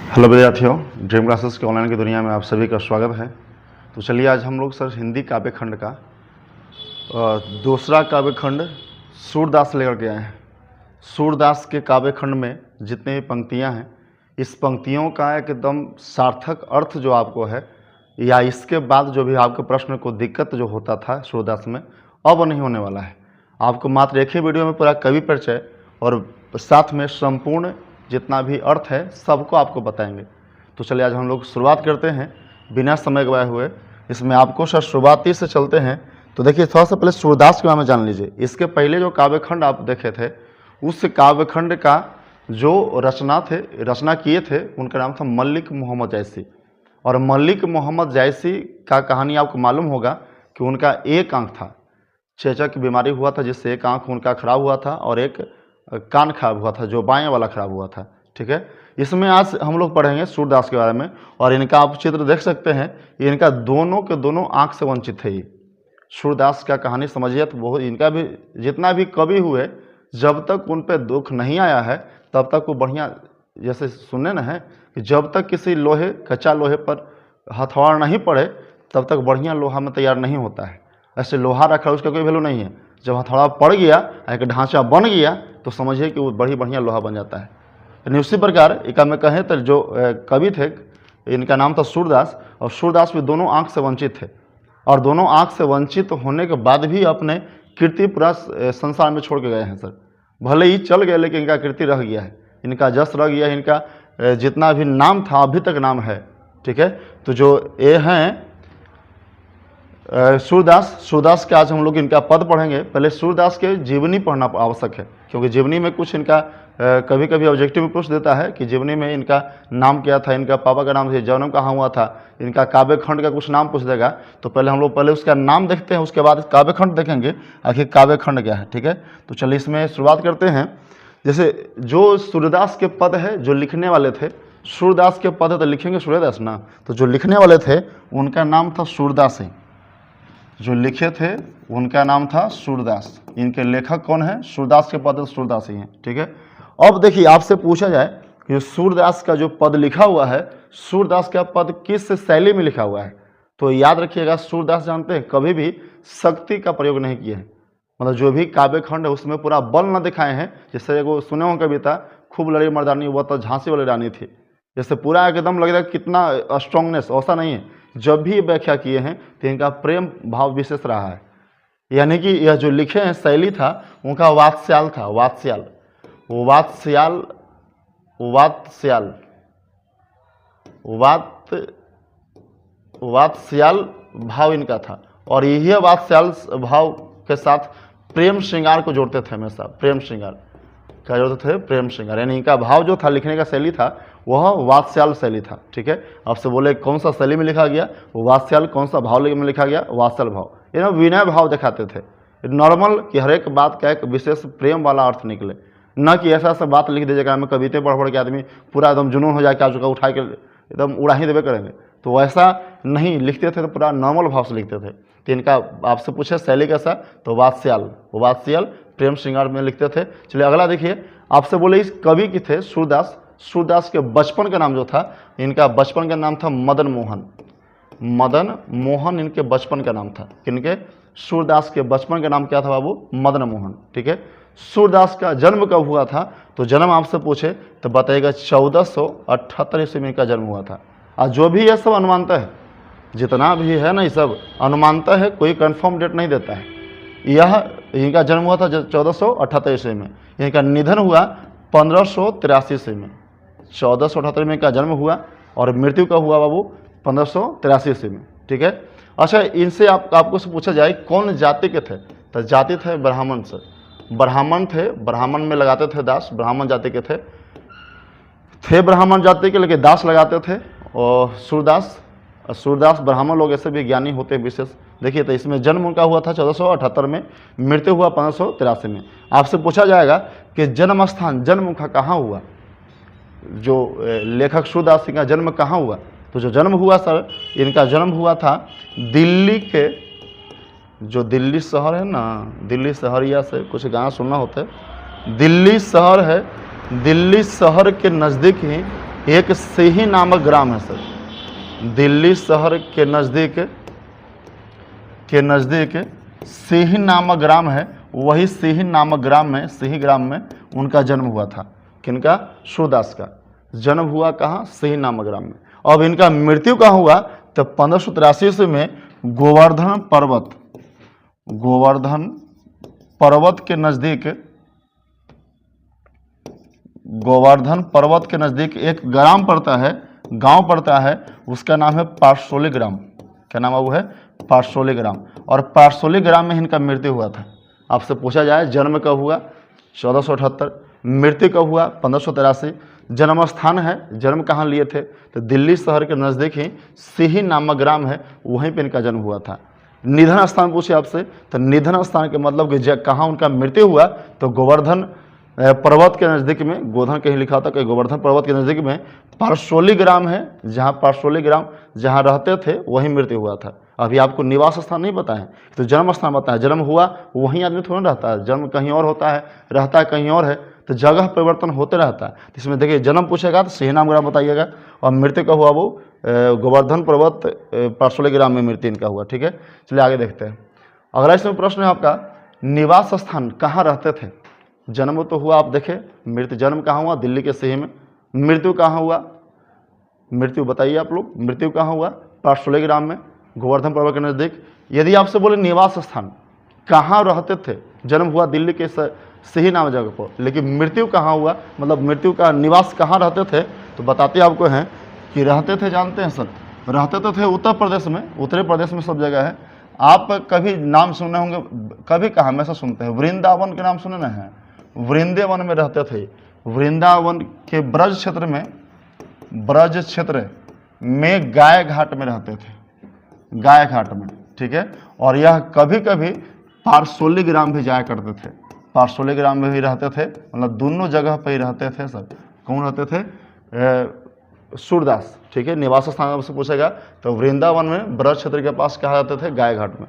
Hello विद्यार्थियों, dream classes के online की दुनिया में आप सभी का स्वागत है। तो चलिए आज हम लोग सर हिंदी काव्य खंड का दूसरा काव्य खंड सूरदास लेकर के आए हैं। सूरदास के काव्य खंड में जितने भी पंक्तियां हैं, इस पंक्तियों का एकदम सार्थक अर्थ जो आपको है या इसके बाद जो भी आपके प्रश्न को दिक्कत जो होता था सूरदास में, अब नहीं होने वाला है। आपको मात्र एक ही वीडियो में पूरा कवि परिचय और साथ में संपूर्ण जितना भी अर्थ है सबको आपको बताएंगे। तो चलिए आज हम लोग शुरुआत करते हैं बिना समय गवाए हुए। इसमें आपको सर शुरुआती से चलते हैं। तो देखिए, थोड़ा सा पहले सूरदास के बारे में जान लीजिए। इसके पहले जो काव्यखंड आप देखे थे, उस काव्यखंड का जो रचना किए थे, उनका नाम था मलिक मोहम्मद जायसी। और मलिक मोहम्मद जायसी का कहानी आपको मालूम होगा कि उनका एक आंख था, चेचक की बीमारी हुआ था, जिससे एक आंख उनका खराब हुआ था और एक कान खराब हुआ था, जो बाएं वाला खराब हुआ था। ठीक है, इसमें आज हम लोग पढ़ेंगे सूरदास के बारे में। और इनका आप चित्र देख सकते हैं, इनका दोनों के दोनों आंख से वंचित है। ये सूरदास का कहानी समझिए तो बहुत, इनका भी जितना भी कवि हुए, जब तक उन पर दुख नहीं आया है तब तक वो बढ़िया, जैसे सुनने न है कि जब तक किसी कच्चा लोहे पर हथौड़ा नहीं पड़े तब तक बढ़िया लोहा में तैयार नहीं होता है। ऐसे लोहा रखा उसका कोई वैल्यू नहीं है। जब हथौड़ा पड़ गया, एक ढांचा बन गया, तो समझिए कि वो बढ़िया लोहा बन जाता है। यानी उसी प्रकार एक में कहें तो जो कवि थे, इनका नाम था सूरदास। और सूरदास भी दोनों आंख से वंचित थे, और दोनों आंख से वंचित होने के बाद भी अपने कीर्ति पूरा संसार में छोड़ के गए हैं सर। भले ही चल गए, लेकिन इनका कीर्ति रह गया है, इनका जस रह गया है, इनका जितना भी नाम था अभी तक नाम है। ठीक है, तो जो ये हैं सूरदास के आज हम लोग इनका पद पढ़ेंगे। पहले सूरदास के जीवनी पढ़ना आवश्यक है, क्योंकि जीवनी में कुछ इनका कभी कभी ऑब्जेक्टिव में पूछ देता है कि जीवनी में इनका नाम क्या था, इनका पापा का नाम, जन्म कहाँ हुआ था, इनका काव्यखंड का कुछ नाम पूछ देगा। तो पहले हम लोग उसका नाम देखते हैं, उसके बाद काव्यखंड देखेंगे आखिर काव्यखंड क्या है। ठीक है, तो चलिए इसमें शुरुआत करते हैं। जैसे जो सूरदास के पद है, जो लिखने वाले थे, सूरदास के पद है तो लिखेंगे सूर्यदास ना, तो जो लिखने वाले थे उनका नाम था सूरदास ही। जो लिखे थे उनका नाम था सूरदास। इनके लेखक कौन है? सूरदास के पद सूरदास ही हैं। ठीक है, अब देखिए आपसे पूछा जाए कि सूरदास का जो पद लिखा हुआ है, सूरदास का पद किस शैली में लिखा हुआ है, तो याद रखिएगा, सूरदास जानते हैं कभी भी शक्ति का प्रयोग नहीं किए हैं। मतलब जो भी काव्यखंड है उसमें पूरा बल न दिखाए हैं। जैसे एगो सुने हो कविता, खूब लड़ी मर्दानी हुआ तो झांसी वाली रानी थी, जैसे पूरा एकदम लगेगा कितना स्ट्रांगनेस, ऐसा नहीं है। जब भी व्याख्या किए हैं तो इनका प्रेम भाव विशेष रहा है। यानी कि यह जो लिखे हैं शैली था उनका वात्स्याल था, वात्स्याल भाव इनका था। और यही वात्स्याल भाव के साथ प्रेम श्रृंगार को जोड़ते थे हमेशा। प्रेम श्रृंगार क्या जोड़ते थे? प्रेम श्रृंगार। यानी इनका भाव जो था, लिखने का शैली था, वह वात्स्याल शैली था। ठीक है, आपसे बोले कौन सा शैली में लिखा गया, वात्स्याल। कौन सा भाव में लिखा गया? वात्सल भाव। ये विनय भाव दिखाते थे, नॉर्मल कि हर एक बात का एक विशेष प्रेम वाला अर्थ निकले, न कि ऐसा सब बात लिख दीजिएगा में कविते पढ़ के आदमी पूरा एकदम जुनून हो जाए, क्या चुका उठा के एकदम उड़ा ही देवे करेंगे। तो वैसा नहीं लिखते थे, तो पूरा नॉर्मल भाव से लिखते थे। तो इनका आपसे पूछे शैली कैसा, तो वात्स्याल प्रेम श्रृंगार में लिखते थे। चलिए अगला देखिए, आपसे बोले इस कवि की थे सूरदास। सूरदास के बचपन का नाम जो था, इनका बचपन का नाम था मदन मोहन इनके बचपन का नाम था। किनके? सूरदास के बचपन का नाम क्या था बाबू? मदन मोहन। ठीक है, सूरदास का जन्म कब हुआ था, तो जन्म आपसे पूछे तो बताइएगा 1478 ईस्वी में इनका जन्म हुआ था। और जो भी ये सब अनुमानता है, जितना भी है ना, ये सब अनुमानता है, कोई कंफर्म डेट नहीं देता है। यह इनका जन्म हुआ था 1478 ईस्वी में, इनका निधन हुआ 1583 ईस्वी में। 1478 में इनका जन्म हुआ और मृत्यु का हुआ बाबू 1583 ईस्वी में। ठीक है, अच्छा इनसे आपको से पूछा जाए कौन जाति के थे, तो जाति थे ब्राह्मण से। ब्राह्मण थे, ब्राह्मण में लगाते थे दास, ब्राह्मण जाति के थे ब्राह्मण जाति के, लेकिन दास लगाते थे। और सूरदास ब्राह्मण लोग ऐसे भी ज्ञानी होते हैं विशेष। देखिए, तो इसमें जन्म उनका हुआ था 1478 में, मृत्यु हुआ 1583 में। आपसे पूछा जाएगा कि जन्म स्थान, जन्म उनका कहाँ हुआ, जो लेखक सूरदास का जन्म कहाँ हुआ, तो जो जन्म हुआ सर, इनका जन्म हुआ था दिल्ली के, जो दिल्ली शहर है ना, दिल्ली शहरिया से कुछ गाना सुनना होता है, दिल्ली शहर है, दिल्ली शहर के नज़दीक ही एक सिही नामक ग्राम है सर, दिल्ली शहर के नज़दीक सिही नामक ग्राम है। वही सिही नामक ग्राम में, सिही ग्राम में उनका जन्म हुआ था। किनका? सूरदास का जन्म हुआ कहाँ? सिही नामक ग्राम में। अब इनका मृत्यु कहाँ हुआ? तो 1583 ईस्वी में गोवर्धन पर्वत के नज़दीक एक ग्राम पड़ता है, गांव पड़ता है, उसका नाम है पारसोली ग्राम। क्या नाम है? वो है पारसोली ग्राम। और पारसोली ग्राम में इनका मृत्यु हुआ था। आपसे पूछा जाए जन्म कब हुआ? 1478। मृत्यु कब हुआ? 1583। जन्म स्थान है, जन्म कहाँ लिए थे? तो दिल्ली शहर के नज़दीक ही सिही नामक ग्राम है, वहीं पे इनका जन्म हुआ था। निधन स्थान पूछे आपसे, तो निधन स्थान के मतलब कि कहाँ उनका मृत्यु हुआ? तो गोवर्धन पर्वत के नज़दीक में, गोवर्धन कहीं लिखा था कि गोवर्धन पर्वत के नज़दीक में पारसोली ग्राम है, जहाँ पारसोली ग्राम जहाँ रहते थे वहीं मृत्यु हुआ था। अभी आपको निवास स्थान नहीं पता है, तो जन्म स्थान पता है। जन्म हुआ वहीं आदमी थोड़ा रहता है, जन्म कहीं और होता है, रहता है कहीं और है, तो जगह परिवर्तन होते रहता है। तो इसमें देखिए जन्म पूछेगा तो सिही नाम ग्राम बताइएगा, और मृत्यु का हुआ वो गोवर्धन पर्वत पारसोली ग्राम में मृत्यु इनका हुआ। ठीक है, चलिए आगे देखते हैं। अगला इसमें प्रश्न है आपका, निवास स्थान कहाँ रहते थे? जन्म तो हुआ, आप देखें, मृत्यु जन्म कहाँ हुआ? दिल्ली के सिही में। मृत्यु कहाँ हुआ? मृत्यु बताइए आप लोग, मृत्यु कहाँ हुआ? पारसोली ग्राम में, गोवर्धन पर्वत के नज़दीक। यदि आपसे बोले निवास स्थान कहाँ रहते थे, जन्म हुआ दिल्ली के सिही नाम जगह पर, लेकिन मृत्यु कहाँ हुआ, मतलब मृत्यु का निवास कहाँ रहते थे, तो बताते आपको हैं कि रहते थे, जानते हैं सर, रहते तो थे उत्तर प्रदेश में। उत्तर प्रदेश में सब जगह है। आप कभी नाम सुने होंगे, कभी कहाँ हमेशा सुनते हैं, वृंदावन के नाम सुने ना है? वृंदावन में रहते थे। वृंदावन के ब्रज क्षेत्र में गाय घाट में रहते थे, गाय घाट में। ठीक है, और यह कभी कभी पारसोली ग्राम भी जाया करते थे, पारसोली ग्राम में भी रहते थे, मतलब दोनों जगह पे ही रहते थे सर। कौन रहते थे? सूरदास। ठीक है, निवास स्थान आपसे पूछेगा तो वृंदावन में ब्रज क्षेत्र के पास कहाँ रहते थे? गाय घाट में।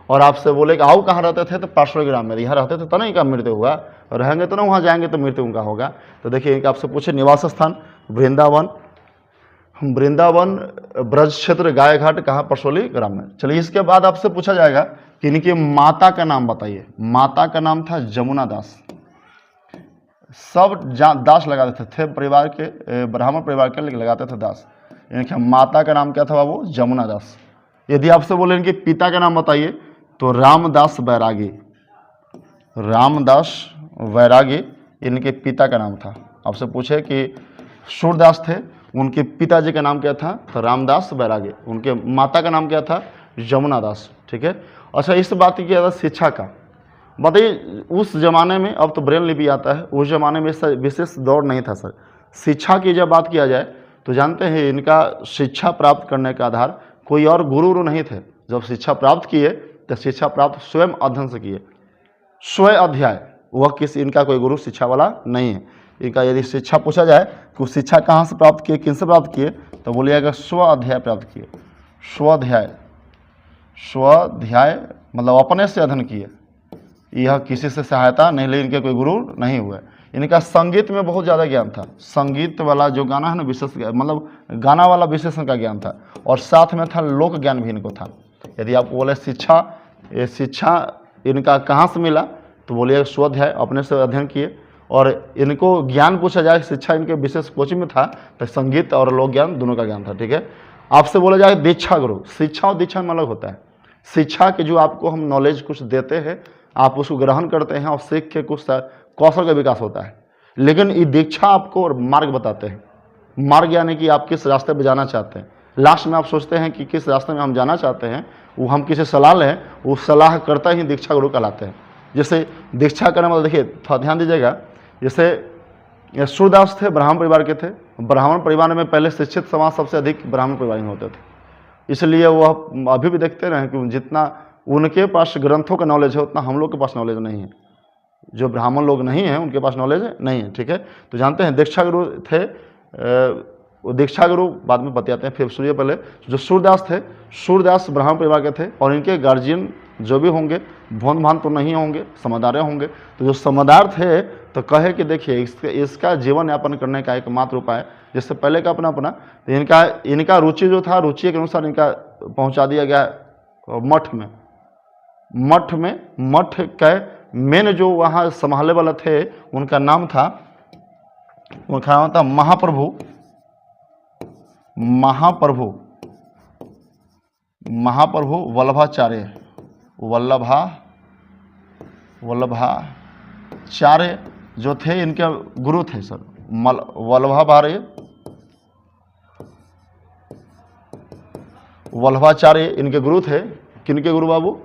और आपसे बोले कि आओ कहाँ रहते थे? तो पारसोली ग्राम में। यहाँ रहते थे तो नहीं का मृत्यु हुआ, रहेंगे तो ना वहाँ जाएंगे तो मृत्यु उनका होगा। तो देखिए आपसे पूछे निवास स्थान वृंदावन ब्रज क्षेत्र, गाय घाट कहाँ? परसोली ग्राम में। चलिए इसके बाद आपसे पूछा जाएगा कि इनकी माता का नाम बताइए। माता का नाम था जमुना दास। सब दास लगा देते थे परिवार के, ब्राह्मण परिवार के लगाते थे दास। इनके माता का नाम क्या था? वो जमुना दास। यदि आपसे बोले इनके पिता का नाम बताइए तो रामदास बैरागी। रामदास बैरागी इनके पिता का नाम था। आपसे पूछे कि सूरदास थे, उनके पिताजी का नाम क्या था? तो रामदास बैरागी। उनके माता का नाम क्या था? जमुना दास। ठीक है, अच्छा इस बात की क्या था? शिक्षा का बताइए। उस जमाने में, अब तो ब्रेल लिपि आता है, उस जमाने में विशेष दौर नहीं था सर। शिक्षा की जब बात किया जाए तो जानते हैं इनका शिक्षा प्राप्त करने का आधार कोई और गुरु नहीं थे। जब शिक्षा प्राप्त किए तो शिक्षा प्राप्त स्वयं अध्ययन से किए, स्वयं अध्याय। वह किसी, इनका कोई गुरु शिक्षा वाला नहीं है। इनका यदि शिक्षा पूछा जाए कि शिक्षा कहाँ से प्राप्त किए, किन से प्राप्त किए, तो बोलिएगा स्व अध्याय प्राप्त किए। स्वाध्याय मतलब अपने से अध्ययन किए, यह किसी से सहायता नहीं ली। इनके कोई गुरु नहीं हुए। इनका संगीत में बहुत ज़्यादा ज्ञान था। संगीत वाला जो गाना है ना, विशेष मतलब गाना वाला विशेषण का ज्ञान था, और साथ में था लोक ज्ञान भी इनको था। यदि आप बोले शिक्षा, ये शिक्षा इनका कहाँ से मिला, तो बोलिए स्वाध्याय, अपने से अध्ययन किए। और इनको ज्ञान पूछा जाए, शिक्षा इनके विशेष कोचिंग में था, तो संगीत और लोक ज्ञान दोनों का ज्ञान था। ठीक है, आपसे बोला जाए दीक्षा गुरु। शिक्षा और दीक्षा में अलग होता है। शिक्षा के जो आपको हम नॉलेज कुछ देते हैं, आप उसको ग्रहण करते हैं और सीख के कुछ कौशल का विकास होता है। लेकिन ये दीक्षा आपको मार्ग बताते हैं। मार्ग यानी कि आप किस रास्ते पर जाना चाहते हैं। लास्ट में आप सोचते हैं कि किस रास्ते में हम जाना चाहते हैं, वो हम किसी सलाह लें, वो सलाह करता ही दीक्षा गुरु कहलाते हैं। जैसे दीक्षा करने मतलब देखिए, थोड़ा ध्यान दीजिएगा। जैसे सूरदास थे, ब्राह्मण परिवार के थे। ब्राह्मण परिवार में पहले शिक्षित समाज सबसे अधिक ब्राह्मण परिवार में होते थे, इसलिए वह अभी भी देखते रहे कि जितना उनके पास ग्रंथों का नॉलेज है उतना हम लोग के पास नॉलेज नहीं है। जो ब्राह्मण लोग नहीं हैं उनके पास नॉलेज नहीं है। ठीक है, तो जानते हैं दीक्षा गुरु थे। वो दीक्षा गुरु बाद में बताते हैं, फिर सुनिए पहले। जो सूरदास थे, सूरदास ब्राह्मण परिवार के थे, और इनके गार्जियन जो भी होंगे भोन भान तो नहीं होंगे, समझदार होंगे। तो जो समझदार थे तो कहे कि देखिए इसका जीवन यापन करने का एकमात्र उपाय जिससे पहले का अपना अपना, तो इनका रुचि जो था, रुचि के अनुसार इनका पहुंचा दिया गया मठ में। मठ के मेन जो वहाँ संभालने वाले थे उनका नाम था महाप्रभु वल्लभाचार्य जो थे, इनके गुरु थे सर। वल्लभाचार्य इनके गुरु थे। किनके गुरु बाबू?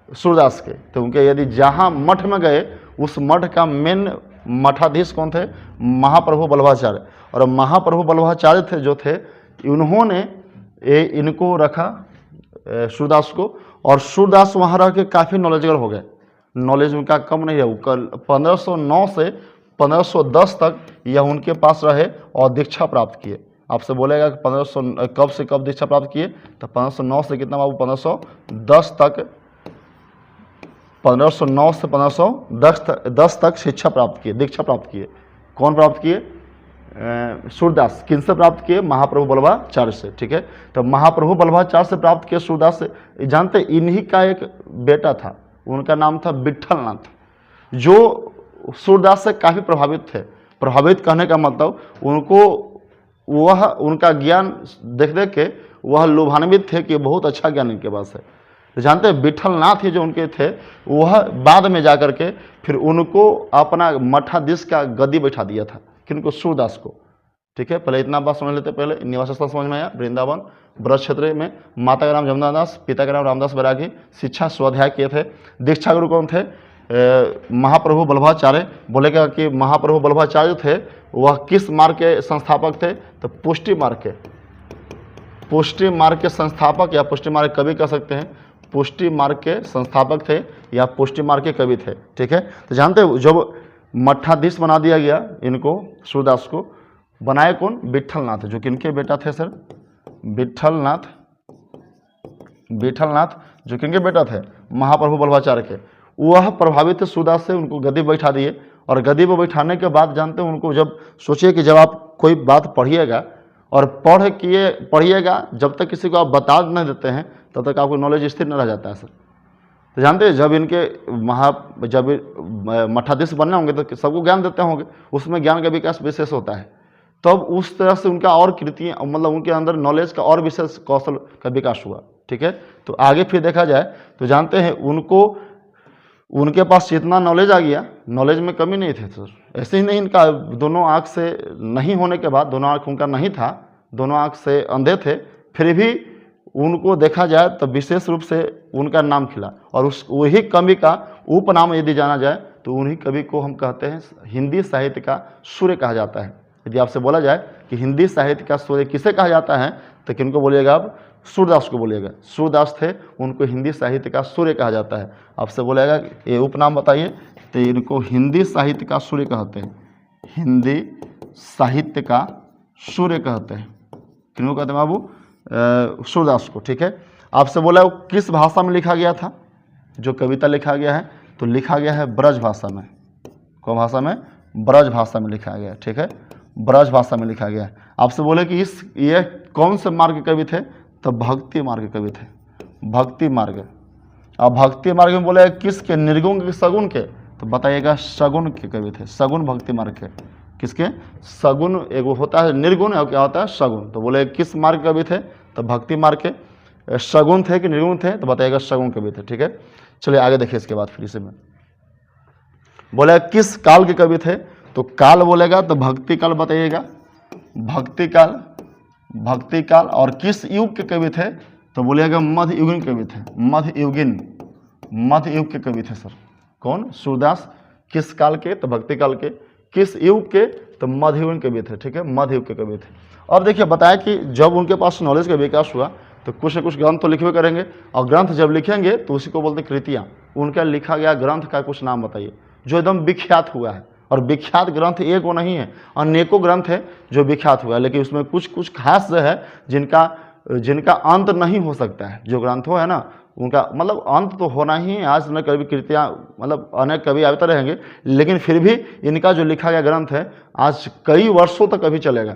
सूरदास के। तो उनके यदि जहाँ मठ में गए, उस मठ का मेन मठाधीश कौन थे? महाप्रभु वल्लभाचार्य। और महाप्रभु वल्लभाचार्य थे जो थे, उन्होंने इनको रखा सूरदास को, और सूरदास वहाँ रह के काफ़ी नॉलेजेबल हो गए। नॉलेज उनका कम नहीं है। 1509 से 1510 तक यह उनके पास रहे और दीक्षा प्राप्त किए। आपसे बोलेगा कि 1500 कब से कब दीक्षा प्राप्त किए, तो 1509 से कितना बाबू? 1510 तक। 1509 से 1510 तक शिक्षा प्राप्त किए, दीक्षा प्राप्त किए। कौन प्राप्त किए? सूरदास। किनसे प्राप्त किए? महाप्रभु वल्लभाचार्य से। ठीक है, तो महाप्रभु वल्लभाचार्य से प्राप्त किए सूरदास से। जानते, इन्हीं का एक बेटा था, उनका नाम था विट्ठलनाथ, जो सूरदास से काफ़ी प्रभावित थे। प्रभावित कहने का मतलब उनका ज्ञान देख देख के वह लोभान्वित थे कि बहुत अच्छा ज्ञान इनके पास है। तो जानते हैं, विट्ठलनाथ ही जो उनके थे, वह बाद में जाकर के फिर उनको अपना मठाधीश का गद्दी बैठा दिया था। किनको? सूरदास को। ठीक है, पहले इतना बात समझ लेते। पहले निवास स्थल समझ में आया, वृंदावन ब्रज क्षेत्र में। माता का नाम जमुना दास, पिता का नाम रामदास बैरागी। शिक्षा स्वाध्याय किए थे। दीक्षा गुरु कौन थे? महाप्रभु वल्लभाचार्य। बोलेगा कि महाप्रभु वल्लभाचार्य थे, वह किस मार्ग के संस्थापक थे? तो पुष्टि मार्ग के संस्थापक, या पुष्टि मार्ग कवि कह सकते हैं। पुष्टि मार्ग के संस्थापक थे या पुष्टि मार्ग के कवि थे। ठीक है, तो जानते हो, जब मठाधीश बना दिया गया इनको, सूरदास को बनाए कौन? विट्ठलनाथ, जो किनके बेटा थे सर? विट्ठलनाथ जो किनके बेटा थे? महाप्रभु वल्लभाचार्य के। वह प्रभावित सूरदास से, उनको गद्दी बैठा दिए। और गद्दी पर बैठाने के बाद जानते हैं, उनको जब सोचिए कि जब आप कोई बात पढ़िएगा और पढ़िएगा, जब तक किसी को आप बता नहीं देते हैं, तब तक आपको नॉलेज स्थिर न रह जाता है सर। तो जानते हैं, जब जब मठाधीश बनने होंगे तो सबको ज्ञान देते होंगे, उसमें ज्ञान का विकास विशेष होता है। तब उस तरह से उनका और कृतियाँ, मतलब उनके अंदर नॉलेज का और विशेष कौशल का विकास हुआ। ठीक है, तो आगे फिर देखा जाए तो जानते हैं, उनके पास जितना नॉलेज आ गया, नॉलेज में कमी नहीं थी सर। ऐसे ही नहीं, इनका दोनों आँख से नहीं होने के बाद, दोनों आँख उनका नहीं था, दोनों आँख से अंधे थे, फिर भी उनको देखा जाए तो विशेष रूप से उनका नाम खिला। और वही कवि का उपनाम यदि जाना जाए तो उन्हीं कवि को हम कहते हैं हिंदी साहित्य का सूर्य कहा जाता है। यदि आपसे बोला जाए कि हिंदी साहित्य का सूर्य किसे कहा जाता है, तो किनको बोलिएगा आप? सूरदास को बोलिएगा। सूरदास थे, उनको हिंदी साहित्य का सूर्य कहा जाता है। आपसे बोलेगा ये उपनाम बताइए, तो इनको हिंदी साहित्य का सूर्य कहते हैं। हिंदी साहित्य का सूर्य कहते हैं। किनको कहते हैं बाबू? सूरदास को। ठीक है, आपसे बोला वो किस भाषा में लिखा गया था? जो कविता लिखा गया है, तो लिखा गया है ब्रज भाषा में। कौन भाषा में? ब्रज भाषा में लिखा गया है। ठीक है, ब्रज भाषा में लिखा गया है। आपसे बोले कि ये कौन से मार्ग के कवि थे? तो भक्ति मार्ग के कवि थे। भक्ति मार्ग। अब भक्ति मार्ग में बोले किसके? निर्गुण के, सगुण के? तो बताइएगा सगुण के कवि थे। सगुण भक्ति मार्ग के। किसके? सगुण। एगो होता है निर्गुण और क्या होता है सगुण। तो बोले किस मार्ग कवि थे? तो भक्ति मार्ग के। सगुण थे कि निर्गुण थे? तो बताइएगा सगुण कवि थे। ठीक है, चलिए आगे देखिए इसके बाद। फिर इसे में बोले किस काल के कवि थे? तो काल बोलेगा तो भक्ति काल बताइएगा। भक्ति काल। भक्ति काल। और किस युग के कवि थे? तो बोलिएगा मध्ययुगीन कवि थे। मध्ययुगीन। मध्ययुग के कवि थे सर। कौन? सूरदास। किस काल के? तो भक्ति काल के। किस युग के? तो मध्ययुगीन कवि थे। ठीक है, मध्ययुग के कवि थे। अब देखिए बताया कि जब उनके पास नॉलेज का विकास हुआ तो कुछ न कुछ ग्रंथ तो लिखवे करेंगे, और ग्रंथ जब लिखेंगे तो उसी को बोलते कृतियाँ। उनका लिखा गया ग्रंथ का कुछ नाम बताइए जो एकदम विख्यात हुआ है। और विख्यात ग्रंथ एक वो नहीं है, अनेकों ग्रंथ है जो विख्यात हुआ है, लेकिन उसमें कुछ कुछ खास है जिनका अंत नहीं हो सकता है। जो ग्रंथ हो है ना, उनका मतलब अंत तो होना ही है। आज न कभी कृतियाँ मतलब अनेक कवि आते रहेंगे, लेकिन फिर भी इनका जो लिखा गया ग्रंथ है आज कई वर्षों तक अभी चलेगा।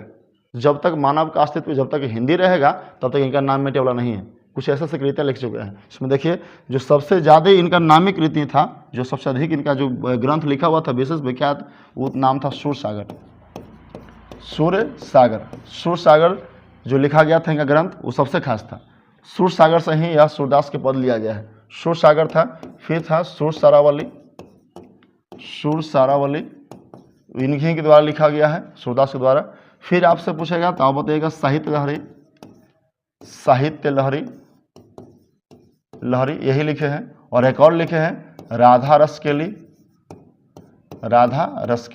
जब तक मानव का अस्तित्व, जब तक हिंदी रहेगा, तब तक इनका नाम मिटने वाला नहीं है। कुछ ऐसे ऐसे कृतियाँ लिख चुके हैं। इसमें देखिए, जो सबसे ज़्यादा इनका नामी कृति था, जो सबसे अधिक इनका जो ग्रंथ लिखा हुआ था विशेष विख्यात, वो नाम था सूरसागर। सूरसागर जो लिखा गया था इनका ग्रंथ, वो सबसे खास था। सूरसागर से ही यह सूरदास के पद लिया गया है। सूरसागर था, फिर था सूरसारावली इन्हीं के द्वारा लिखा गया है, सूरदास के द्वारा। फिर आपसे पूछेगा तो आप बताइएगा साहित्य लहरी यही लिखे हैं। और एक और लिखे हैं राधा रस के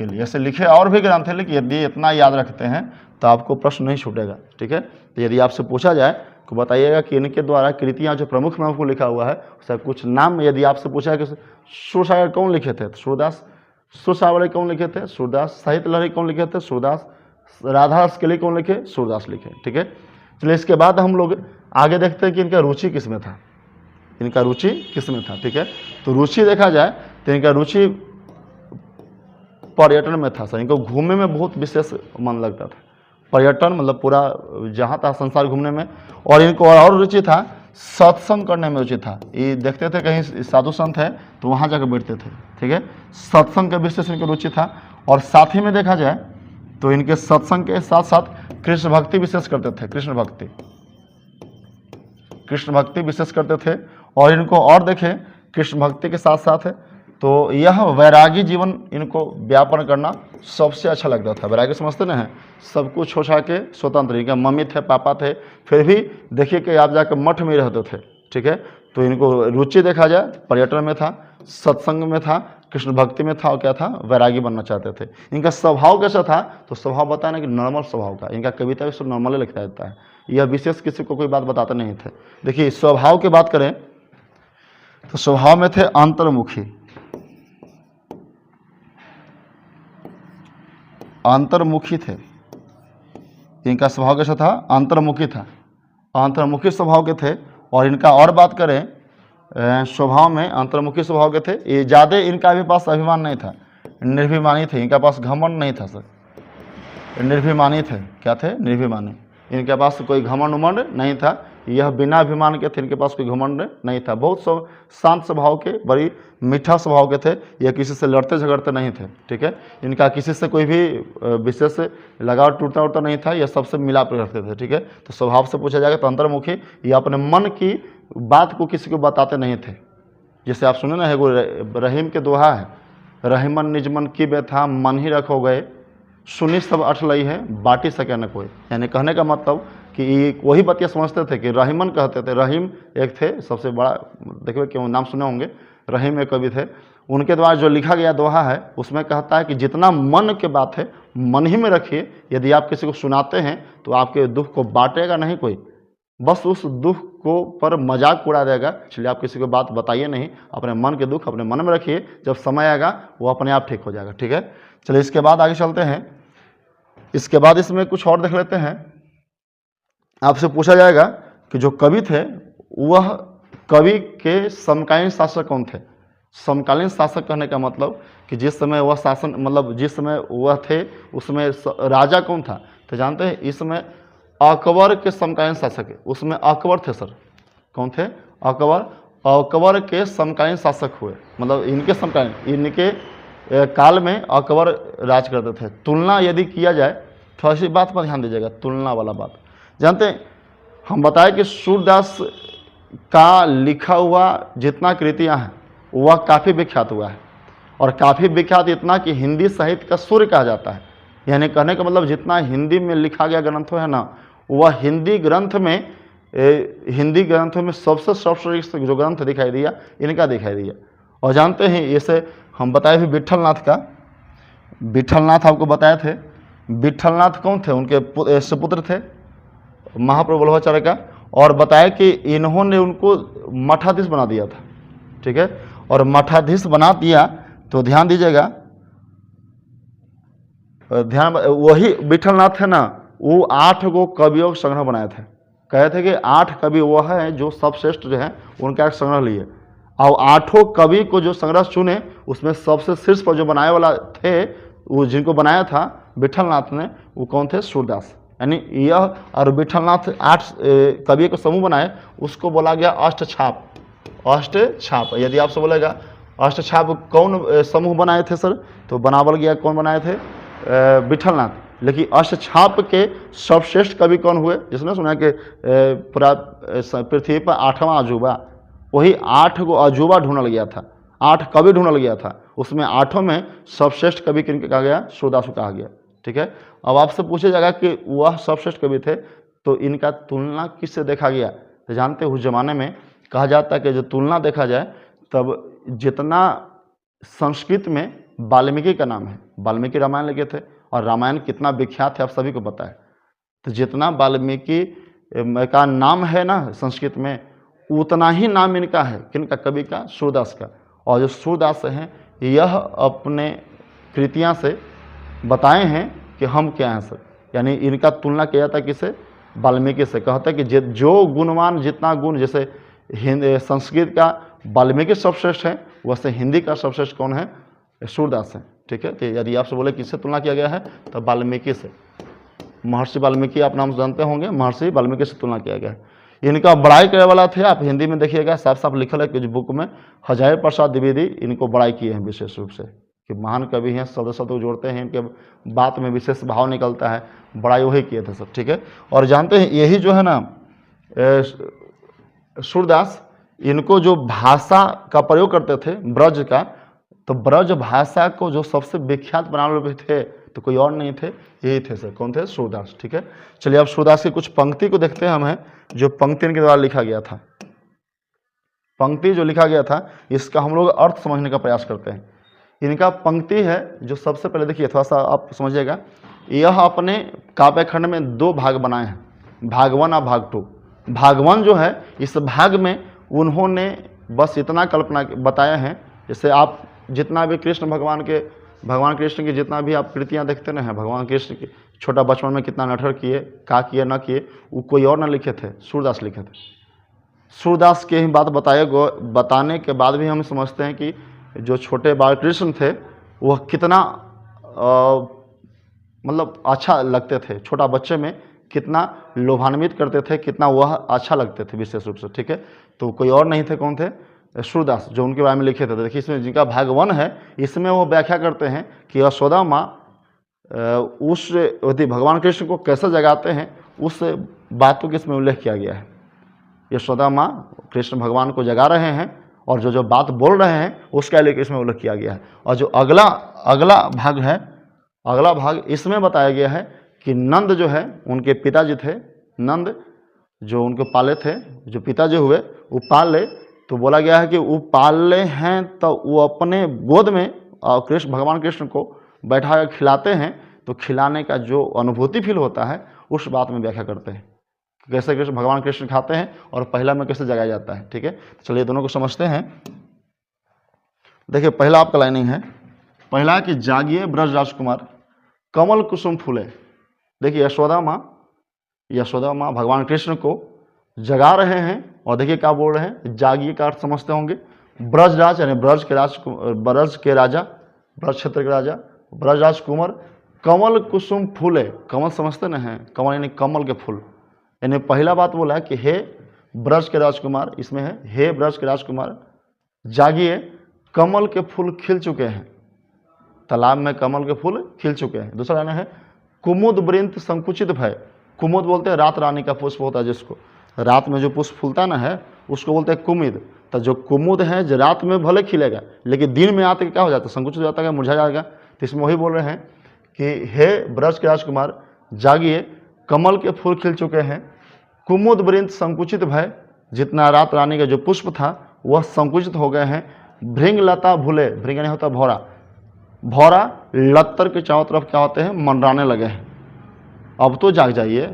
लिए। ऐसे लिखे और भी ग्रंथ है, लेकिन यदि इतना याद रखते हैं तो आपको प्रश्न नहीं छूटेगा। ठीक है, तो यदि आपसे पूछा जाए तो बताइएगा कि इनके द्वारा कृतियाँ जो प्रमुख में आपको लिखा हुआ है, सब कुछ नाम यदि आपसे पूछा है कि सूरसागर कौन लिखे थे, तो सूरदास। सूरसावली कौन लिखे थे, सूरदास। साहित्य लहरी कौन लिखे थे, सूरदास। राधा रस के लिए कौन लिखे, सूरदास लिखे। ठीक है, चलिए इसके बाद हम लोग आगे देखते हैं कि इनका रुचि किस में था। ठीक है, तो रुचि देखा जाए तो इनका रुचि पर्यटन में था। सर, इनको घूमने में बहुत विशेष मन लगता था। पर्यटन मतलब पूरा जहाँ तहाँ संसार घूमने में। और इनको और रुचि था सत्संग करने में रुचि था। ये देखते थे कहीं साधु संत है तो वहाँ जाकर बैठते थे। ठीक है, सत्संग का विशेष इनको रुचि था। और साथ ही में देखा जाए तो इनके सत्संग के साथ साथ कृष्ण भक्ति विशेष करते थे। कृष्ण भक्ति विशेष करते थे। और इनको और देखें, कृष्ण भक्ति के साथ साथ तो यह वैरागी जीवन इनको व्यापन करना सबसे अच्छा लगता था। वैरागी समझते ना है, सब कुछ छोड़ा के स्वतंत्र। इनके मम्मी थे, पापा थे, फिर भी देखिए कि आप जाकर मठ में रहते थे। ठीक है, तो इनको रुचि देखा जाए पर्यटन में था, सत्संग में था, कृष्ण भक्ति में था, और क्या था, वैरागी बनना चाहते थे। इनका स्वभाव कैसा था, तो स्वभाव बताया ना कि नॉर्मल स्वभाव का। इनका कविता भी सब नॉर्मल लिखा जाता है, यह विशेष किसी को कोई बात बताते नहीं थे। देखिए स्वभाव की बात करें तो स्वभाव में थे अंतर्मुखी थे। इनका स्वभाव कैसा था, अंतर्मुखी स्वभाव के थे। और इनका और बात करें स्वभाव में अंतर्मुखी स्वभाव के थे। ये ज़्यादा इनका भी पास अभिमान नहीं था, निर्भिमानी थे। इनका पास घमंड नहीं था सर, निर्भिमानी थे। क्या थे, निर्भिमानी। इनके पास कोई घमंड उमंड नहीं था, यह बिना अभिमान के थे। इनके पास कोई घमंड नहीं था, बहुत शांत स्वभाव के, बड़ी मीठा स्वभाव के थे। यह किसी से लड़ते झगड़ते नहीं थे। ठीक है, इनका किसी से कोई भी विशेष लगाव टूटता उठता नहीं था, यह सबसे मिलाप रखते थे। ठीक है, तो स्वभाव से पूछा जाएगा तो अंतर्मुखी, ये अपने मन की बात को किसी को बताते नहीं थे। जैसे आप सुने ना है वो रहीम के दोहा है, रहीमन निज मन की व्यथा मन ही रखो गए, सुनी सब अठ लई है बाटी सके न कोई। यानी कहने का मतलब कि वही बतिया समझते थे कि रहीमन कहते थे। रहीम एक थे सबसे बड़ा, देखिए क्यों नाम सुने होंगे, रहीम एक कवि थे। उनके द्वारा जो लिखा गया दोहा है उसमें कहता है कि जितना मन के बात है मन ही में रखिए। यदि आप किसी को सुनाते हैं तो आपके दुख को बांटेगा नहीं कोई, बस उस दुख को पर मजाक उड़ा देगा। इसलिए आप किसी को बात बताइए नहीं, अपने मन के दुख अपने मन में रखिए, जब समय आएगा वो अपने आप ठीक हो जाएगा। ठीक है, चलिए इसके बाद आगे चलते हैं। इसके बाद इसमें कुछ और देख लेते हैं। आपसे पूछा जाएगा कि जो कवि थे वह कवि के समकालीन शासक कौन थे। समकालीन शासक कहने का मतलब कि जिस समय वह शासन, मतलब जिस समय वह थे उसमें राजा कौन था। तो जानते हैं इसमें अकबर के समकालीन शासक है, उसमें अकबर थे सर। कौन थे, अकबर के समकालीन शासक हुए, मतलब इनके समकालीन, इनके काल में अकबर राज करते थे। तुलना यदि किया जाए तो ऐसी बात पर ध्यान दीजिएगा, तुलना वाला बात। जानते हैं हम बताएं कि सूरदास का लिखा हुआ जितना कृतियाँ हैं वह काफ़ी विख्यात हुआ है, और काफ़ी विख्यात इतना कि हिंदी साहित्य का सूर्य कहा जाता है। यानी कहने का मतलब जितना हिंदी में लिखा गया ग्रंथ है ना, वह हिंदी ग्रंथों में सबसे सर्वश्रेष्ठ जो ग्रंथ दिखाई दिया इनका दिखाई दिया। और जानते हैं जैसे हम बताए भी विठलनाथ आपको बताए थे। विठलनाथ कौन थे, उनके सुपुत्र थे महाप्रभु वल्लभाचार्य का। और बताया कि इन्होंने उनको मठाधीश बना दिया था। ठीक है, और मठाधीश बना दिया तो ध्यान दीजिएगा, वही विठलनाथ है ना, वो 8 गो कवियों का संग्रह बनाए थे। कहे थे कि 8 कवि वो है जो सबश्रेष्ठ जो है उनका एक संग्रह लिए, और 8 कवि को जो संग्रह चुने उसमें सबसे शीर्ष पर जो बनाने वाला थे, वो जिनको बनाया था विठलनाथ ने, वो कौन थे? सूरदास। यानी यह और विठलनाथ 8 कवि को समूह बनाए, उसको बोला गया अष्टछाप। अष्टछाप, यदि आपसे बोलेगा अष्टछाप कौन समूह बनाए थे सर, तो बनावल गया कौन बनाए थे? विठलनाथ। लेकिन अष्टछाप के सर्वश्रेष्ठ कवि कौन हुए? जिसने सुना कि पूरा पृथ्वी पर 8वां अजूबा, वही 8 को अजूबा ढूंढल गया था, 8 कवि ढूंढल गया था, उसमें 8 में सर्वश्रेष्ठ कवि किनको कहा गया? सूरदास को कहा गया। ठीक है, अब आपसे पूछा जाएगा कि वह सर्वश्रेष्ठ कवि थे तो इनका तुलना किससे देखा गया? तो जानते हैं उस जमाने में कहा जाता है कि जो तुलना देखा जाए तब जितना संस्कृत में वाल्मीकि का नाम है, वाल्मीकि रामायण लिखे थे, और रामायण कितना विख्यात है आप सभी को पता है, तो जितना वाल्मीकि का नाम है ना संस्कृत में, उतना ही नाम इनका है, किनका? कवि का? सूरदास का। और जो सूरदास हैं यह अपने कृतियाँ से बताए हैं कि हम क्या हैं सर, यानी इनका तुलना किया जाता है किसे? वाल्मीकि से। कहता है कि जो गुणवान जितना गुण, जैसे संस्कृत का वाल्मीकि सर्वश्रेष्ठ है, वैसे हिंदी का सर्वश्रेष्ठ कौन है? सूरदास है। ठीक है, तो यदि आपसे बोले किससे तुलना किया गया है तो वाल्मीकि से। महर्षि वाल्मीकि आप नाम जानते होंगे, महर्षि वाल्मीकि से तुलना किया गया है। इनका बड़ाई करने वाला थे, आप हिंदी में देखिएगा साफ साफ लिखल है कुछ बुक में, हजारी प्रसाद द्विवेदी इनको बड़ाई किए हैं विशेष रूप से, कि महान कवि हैं, शब्द शब्द को जोड़ते हैं, इनके बात में विशेष भाव निकलता है, बड़ाई वही किए थे सब। ठीक है, और जानते हैं यही जो है ना सूरदास, इनको जो भाषा का प्रयोग करते थे ब्रज का, तो ब्रज भाषा को जो सबसे विख्यात बनाने वाले थे तो कोई और नहीं थे, यही थे सर। कौन थे? सूरदास। ठीक है, चलिए अब सूरदास की कुछ पंक्ति को देखते हैं हम, हैं जो पंक्ति इनके द्वारा लिखा गया था। पंक्ति जो लिखा गया था इसका हम लोग अर्थ समझने का प्रयास करते हैं। इनका पंक्ति है जो सबसे पहले देखिए, थोड़ा सा आप समझिएगा, यह अपने काव्य खंड में 2 भाग बनाए हैं, भाग 1 और भाग 2। भाग 1 जो है, इस भाग में उन्होंने बस इतना कल्पना बताया है, जैसे आप जितना भी भगवान कृष्ण की जितना भी आप कृतियाँ देखते ना हैं, भगवान कृष्ण की छोटा बचपन में कितना नटखट किए, का किए ना किए, वो कोई और ना लिखे थे, सूरदास लिखे थे। सूरदास के ही बात बताने के बाद भी हम समझते हैं कि जो छोटे बालकृष्ण थे वह कितना मतलब अच्छा लगते थे, छोटा बच्चे में कितना लोभान्वित करते थे, कितना वह अच्छा लगते थे विशेष रूप से। ठीक है, तो कोई और नहीं थे, कौन थे? सूरदास, जो उनके बारे में लिखे थे। देखिए इसमें जिनका भाग 1 है, इसमें वो व्याख्या करते हैं कि यशोदा माँ उस यदि भगवान कृष्ण को कैसे जगाते हैं, उस बातों का इसमें उल्लेख किया गया है। यशोदा माँ कृष्ण भगवान को जगा रहे हैं और जो बात बोल रहे हैं उसका लेकर इसमें उल्लेख किया गया है। और जो अगला भाग है, अगला भाग इसमें बताया गया है कि नंद जो है, उनके पिताजी थे, नंद जो उनको पाले थे, जो पिताजी हुए वो पाले, तो बोला गया है कि वो पाले हैं तो वो अपने गोद में भगवान कृष्ण को बैठा कर खिलाते हैं, तो खिलाने का जो अनुभूति फील होता है उस बात में व्याख्या करते हैं, कैसे भगवान कृष्ण खाते हैं और पहला में कैसे जगाया जाता है। ठीक है, चलिए दोनों को समझते हैं। देखिए पहला आपका लाइनिंग है, पहला कि जागिए ब्रज राजकुमार कमल कुसुम फूले। देखिए यशोदा माँ भगवान कृष्ण को जगा रहे हैं, और देखिए क्या बोल रहे हैं, जागिए का अर्थ समझते होंगे, ब्रजराज यानी ब्रज के राजा, ब्रज क्षेत्र के राजा ब्रजराज कुमार कमल कुसुम फूले। कमल समझते ना हैं, कमल यानी कमल के फूल, यानी पहला बात बोला है कि हे ब्रज के राजकुमार, इसमें है हे ब्रज के राजकुमार जागिए, कमल के फूल खिल चुके हैं, तालाब में कमल के फूल खिल चुके हैं। दूसरा लाइन है कुमुद वृंत संकुचित भय। कुमुद बोलते हैं रात रानी का पुष्प होता है, जिसको रात में जो पुष्प फूलता ना है उसको बोलते हैं कुमुद। तो जो कुमुद है जो रात में भले खिलेगा लेकिन दिन में आते क्या हो जाता है, संकुचित हो जाता है, मुरझा जाएगा। तो इसमें वही बोल रहे हैं कि हे ब्रज के राजकुमार जागिए, कमल के फूल खिल चुके हैं, कुमुद वृंत संकुचित भय, जितना रात रानी का जो पुष्प था वह संकुचित हो गए हैं। भृंग लता भूले, भृंग नहीं होता भौरा, भौरा लत्तर के चारों तरफ क्या होते हैं, मंडराने लगे हैं। अब तो जाग जाइए,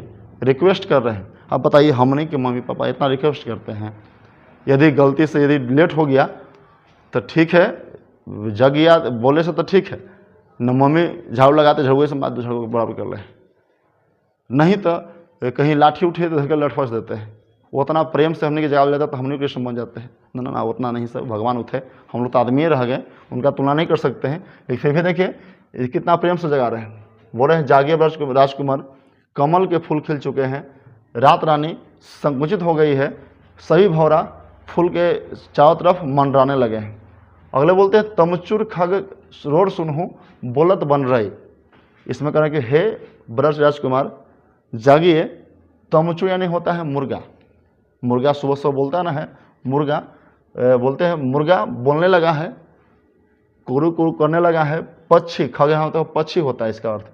रिक्वेस्ट कर रहे हैं। अब बताइए हमने कि मम्मी पापा इतना रिक्वेस्ट करते हैं, यदि गलती से यदि लेट हो गया तो ठीक है, जग गया बोले से तो ठीक है, न मम्मी झाड़ू लगाते झाड़ू से बात झाड़ू बराबर कर ले, नहीं तो कहीं लाठी उठी तो धरकर लठफस देते हैं। वो उतना प्रेम से हमने की जगह लेता तो हमने कृष्ण बन जाते हैं। ना ना ना, उतना नहीं सर, भगवान उठे, हम लोग तो आदमी रह गए, उनका तुलना नहीं कर सकते हैं। लेकिन फिर भी देखिए कितना प्रेम से जगा रहे हैं। बोल रहे हैं जागिए राजकुमार, कमल के फूल खिल चुके हैं, रात रानी संकुचित हो गई है, सभी भौरा फूल के चारों तरफ मंडराने लगे हैं। अगले बोलते हैं तमचुर खग रोड सुनहूँ बोलत बन रही। इसमें कह रहे हैं कि हे ब्रज राजकुमार जागिए। तमचुर यानी होता है मुर्गा। मुर्गा सुबह सुबह बोलता है ना, है मुर्गा, बोलते हैं मुर्गा बोलने लगा है, कुरु कुरु करने लगा है। पक्षी, खग यहाँ होता है पक्षी होता है, इसका अर्थ